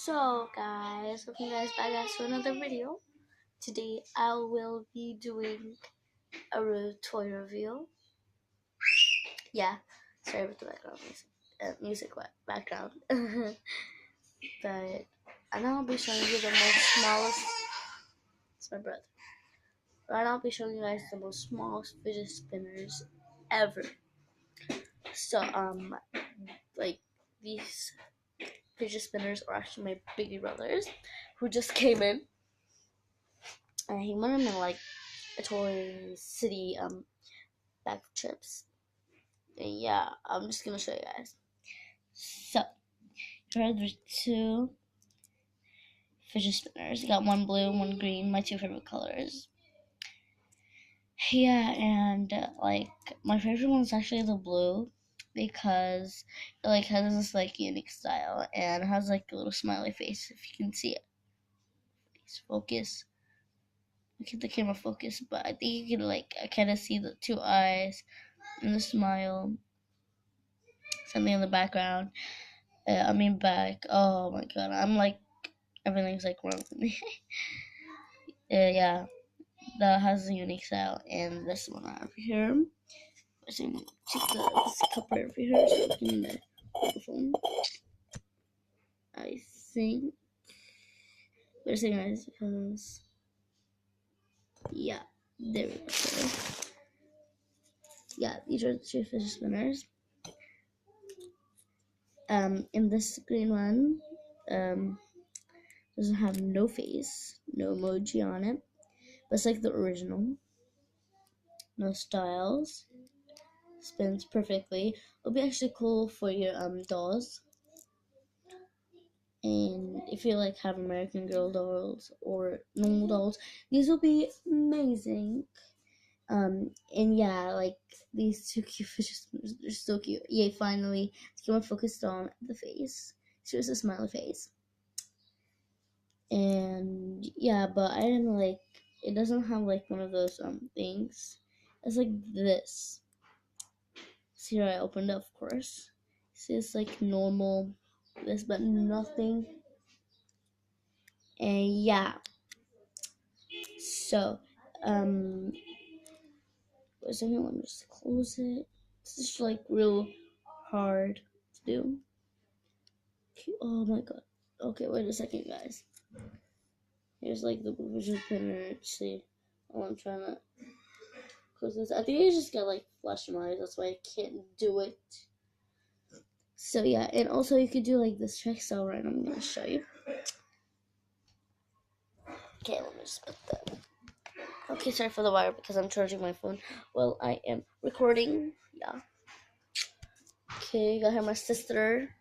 So guys, welcome you guys back to another video. Today I will be doing a toy review. Yeah, sorry about the background music background. But and I'll be showing you the most smallest. It's my brother. Right now I'll be showing you guys the most smallest fidget spinners ever. So like these fidget spinners are actually my baby brothers who just came in. And he wanted them in like a Toy City bag of chips. And yeah, I'm just gonna show you guys. So here are the two fidget spinners. I got one blue, one green, my two favorite colors. Yeah, and like my favorite one is actually the blue because it like has this like unique style and it has like a little smiley face if you can see it. Please focus. Look at the camera focus, but I think you can like I kind of see the two eyes and the smile. Something in the background. Back. Oh my god, I'm like everything's like wrong with me. Yeah, that has a unique style, and this one over here. So check this cup right over here. So looking at the microphone. I think. Wait a second, guys, because yeah, there we go. So, yeah, these are the two fidget spinners. In this green one, doesn't have no face, no emoji on it, but it's like the original. No styles. Spins perfectly. It'll be actually cool for your dolls. And if you like have American Girl dolls or normal dolls, these will be amazing. And yeah, like these two cute fishes, they're so cute. Yay, finally, the camera focused on the face. She was a smiley face. And yeah, but I didn't like. It doesn't have like one of those things. It's like this. See here I opened up, of course. See, it's like normal, this, but nothing. And yeah. So, wait a second, let me just close it. This is like real hard to do. Oh my god. Okay, wait a second, guys. Here's like the vision printer. See, oh, I'm trying to close this. I think I just got like flash in my eyes. That's why I can't do it. So yeah, and also you could do like this trick. So right, I'm gonna show you. Okay, let me just put that. Okay, sorry for the wire because I'm charging my phone while I am recording. Yeah. Okay, got here my sister.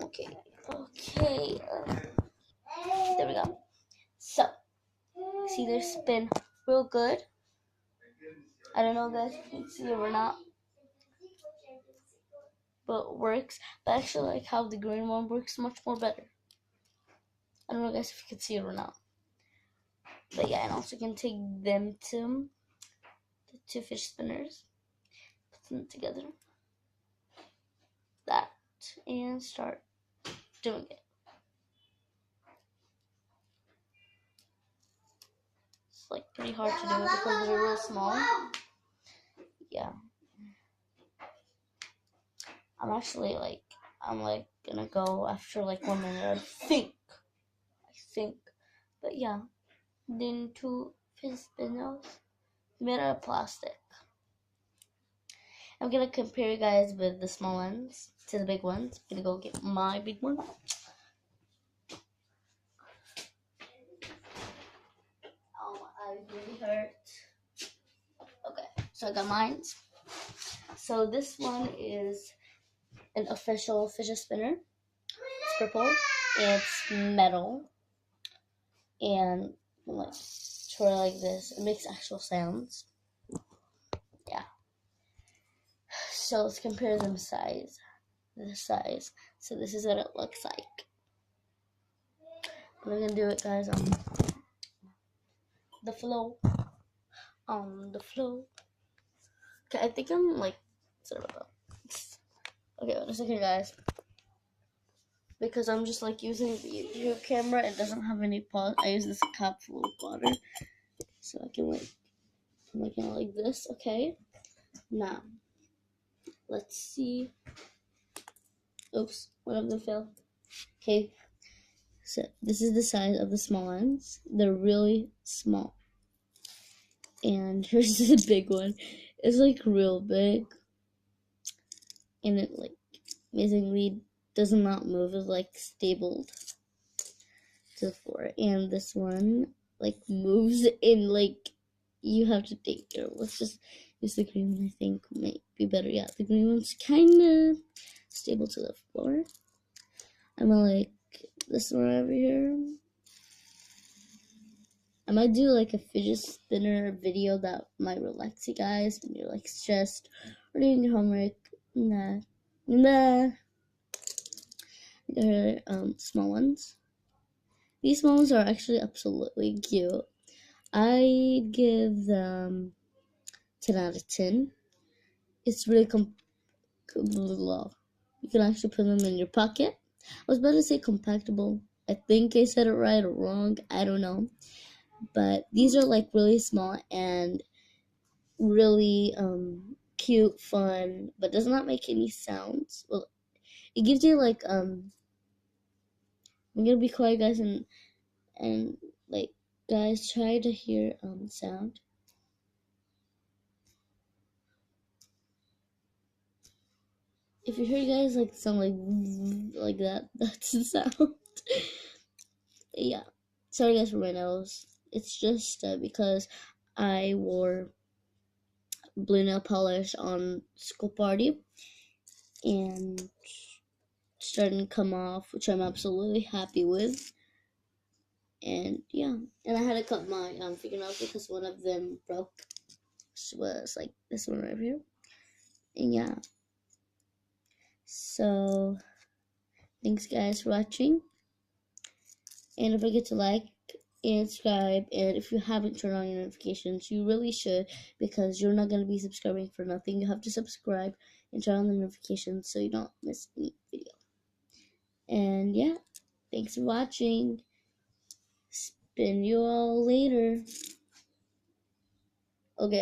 Okay. There we go. So, see, they spin real good. I don't know, guys, if you can see it or not, but it works. But I actually like how the green one works much more better. I don't know, guys, if you can see it or not. But yeah, and also you can take them to the two fish spinners, put them together, that, and start doing it. It's like pretty hard to do it because they're real small. Yeah. I'm like gonna go after like 1 minute, I think. But yeah, then two fish spinners made out of plastic. I'm gonna compare you guys with the small ones to the big ones. I'm gonna go get my big one. Oh, my eyes really hurt. Okay, so I got mine. So this one is an official fidget spinner. It's purple. It's metal. And like twirl like this. It makes actual sounds. Yeah. So let's compare them size. The size. So this is what it looks like. We're gonna do it, guys, on the floor. On the floor. Okay, I think I'm like, sorry about that. Okay, wait a second, guys. because I'm just like using the YouTube camera. It doesn't have any pause. I use this cup full of water, so I can like make it like this. Okay, now let's see. Oops, one of them fell. Okay, so this is the size of the small ones. They're really small. And here's the big one. It's like real big, and it like amazingly does not move. It's like stabled to the floor. And this one like moves in, like you have to take care of. Let's just use the green one. I think might be better. Yeah, the green one's kind of stable to the floor. I'm gonna like this one over here. I might do like a fidget spinner video that might relax you guys when you're like stressed or doing your homework. Nah. They're small ones. These small ones are actually absolutely cute. I give them 10 out of 10. It's really you can actually put them in your pocket. I was about to say compactable. I think I said it right or wrong. I don't know. But these are like really small and really cute, fun, but does not make any sounds. Well, it gives you like I'm gonna be quiet, guys, and like guys try to hear sound. If you hear guys like sound like that, that's the sound. Yeah, sorry guys for my nose. It's just because I wore blue nail polish on school party and starting to come off, which I'm absolutely happy with. And yeah, and I had to cut my fingernails because one of them broke, which was like this one right here. And yeah, so thanks guys for watching, and don't forget to like and subscribe. And if you haven't turned on your notifications, you really should, because you're not going to be subscribing for nothing. You have to subscribe and turn on the notifications so you don't miss any video. And yeah, thanks for watching. Spin you all later. Okay.